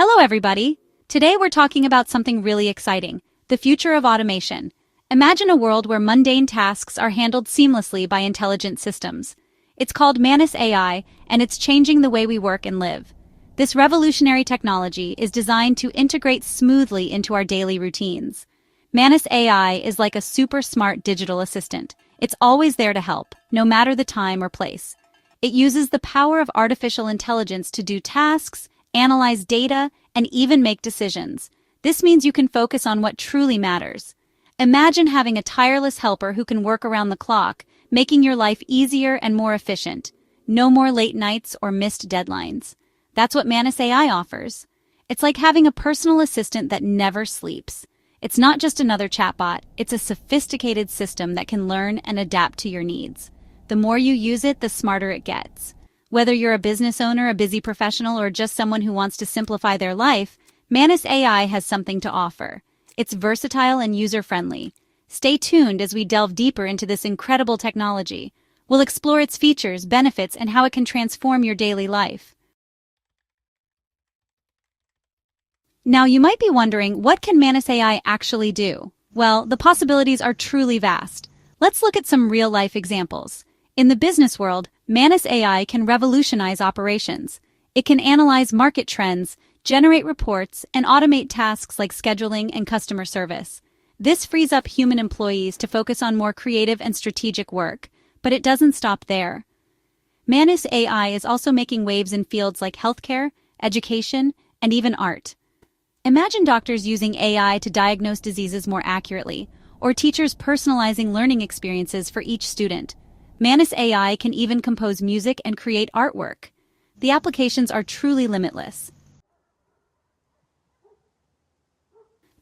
Hello everybody! Today we're talking about something really exciting, the future of automation. Imagine a world where mundane tasks are handled seamlessly by intelligent systems. It's called Manus AI, and it's changing the way we work and live. This revolutionary technology is designed to integrate smoothly into our daily routines. Manus AI is like a super smart digital assistant. It's always there to help, no matter the time or place. It uses the power of artificial intelligence to do tasks, analyze data, and even make decisions. This means you can focus on what truly matters. Imagine having a tireless helper who can work around the clock, making your life easier and more efficient. No more late nights or missed deadlines. That's what Manus AI offers. It's like having a personal assistant that never sleeps. It's not just another chatbot, it's a sophisticated system that can learn and adapt to your needs. The more you use it, the smarter it gets. Whether you're a business owner, a busy professional, or just someone who wants to simplify their life, Manus AI has something to offer. It's versatile and user-friendly. Stay tuned as we delve deeper into this incredible technology. We'll explore its features, benefits, and how it can transform your daily life. Now, you might be wondering, what can Manus AI actually do? Well, the possibilities are truly vast. Let's look at some real-life examples. In the business world, Manus AI can revolutionize operations. It can analyze market trends, generate reports, and automate tasks like scheduling and customer service. This frees up human employees to focus on more creative and strategic work, but it doesn't stop there. Manus AI is also making waves in fields like healthcare, education, and even art. Imagine doctors using AI to diagnose diseases more accurately, or teachers personalizing learning experiences for each student. Manus AI can even compose music and create artwork. The applications are truly limitless.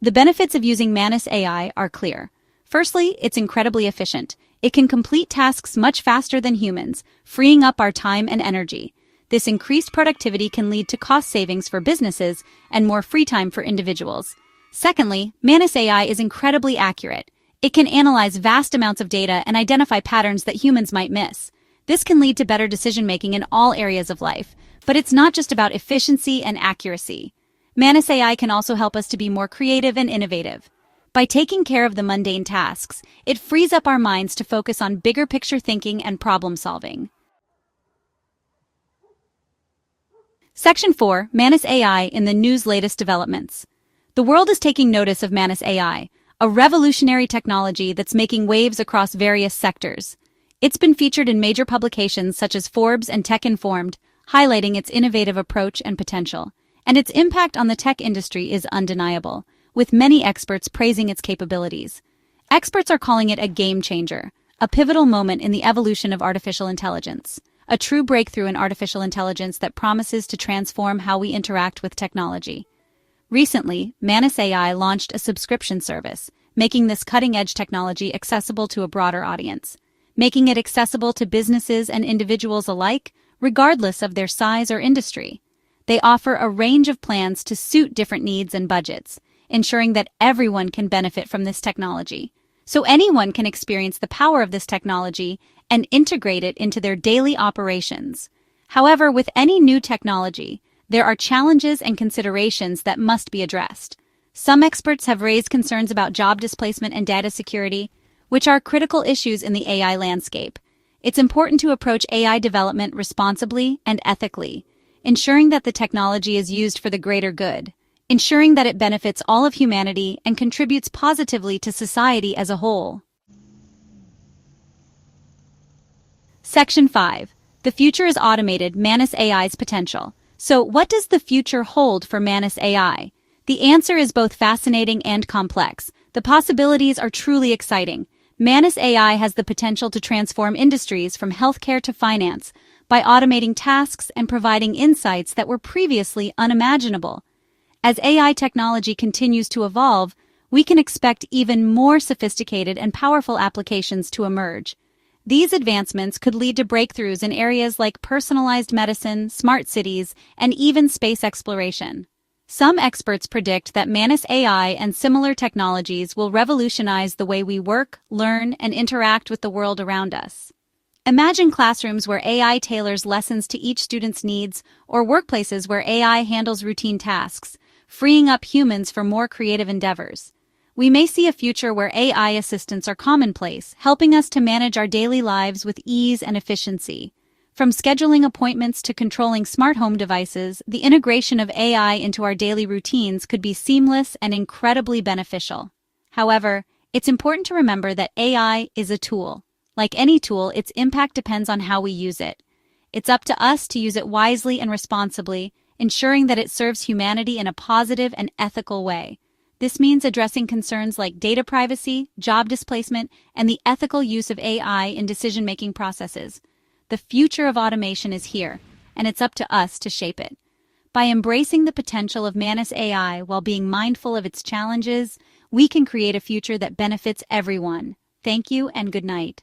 The benefits of using Manus AI are clear. Firstly, it's incredibly efficient. It can complete tasks much faster than humans, freeing up our time and energy. This increased productivity can lead to cost savings for businesses and more free time for individuals. Secondly, Manus AI is incredibly accurate. It can analyze vast amounts of data and identify patterns that humans might miss. This can lead to better decision-making in all areas of life. But it's not just about efficiency and accuracy. Manus AI can also help us to be more creative and innovative. By taking care of the mundane tasks, it frees up our minds to focus on bigger picture thinking and problem solving. Section 4. Manus AI in the news latest developments. The world is taking notice of Manus AI, a revolutionary technology that's making waves across various sectors. It's been featured in major publications such as Forbes and Tech Informed, highlighting its innovative approach and potential. And its impact on the tech industry is undeniable, with many experts praising its capabilities. Experts are calling it a game changer, a pivotal moment in the evolution of artificial intelligence, a true breakthrough in artificial intelligence that promises to transform how we interact with technology. Recently, Manus AI launched a subscription service, making this cutting-edge technology accessible to a broader audience, making it accessible to businesses and individuals alike, regardless of their size or industry. They offer a range of plans to suit different needs and budgets, ensuring that everyone can benefit from this technology. So anyone can experience the power of this technology and integrate it into their daily operations. However, with any new technology, there are challenges and considerations that must be addressed. Some experts have raised concerns about job displacement and data security, which are critical issues in the AI landscape. It's important to approach AI development responsibly and ethically, ensuring that the technology is used for the greater good, ensuring that it benefits all of humanity and contributes positively to society as a whole. Section 5. The future is automated, Manus AI's potential. So, what does the future hold for Manus AI? The answer is both fascinating and complex. The possibilities are truly exciting. Manus AI has the potential to transform industries from healthcare to finance by automating tasks and providing insights that were previously unimaginable. As AI technology continues to evolve, we can expect even more sophisticated and powerful applications to emerge. These advancements could lead to breakthroughs in areas like personalized medicine, smart cities, and even space exploration. Some experts predict that Manus AI and similar technologies will revolutionize the way we work, learn, and interact with the world around us. Imagine classrooms where AI tailors lessons to each student's needs, or workplaces where AI handles routine tasks, freeing up humans for more creative endeavors. We may see a future where AI assistants are commonplace, helping us to manage our daily lives with ease and efficiency. From scheduling appointments to controlling smart home devices, the integration of AI into our daily routines could be seamless and incredibly beneficial. However, it's important to remember that AI is a tool. Like any tool, its impact depends on how we use it. It's up to us to use it wisely and responsibly, ensuring that it serves humanity in a positive and ethical way. This means addressing concerns like data privacy, job displacement, and the ethical use of AI in decision-making processes. The future of automation is here, and it's up to us to shape it. By embracing the potential of Manus AI while being mindful of its challenges, we can create a future that benefits everyone. Thank you and good night.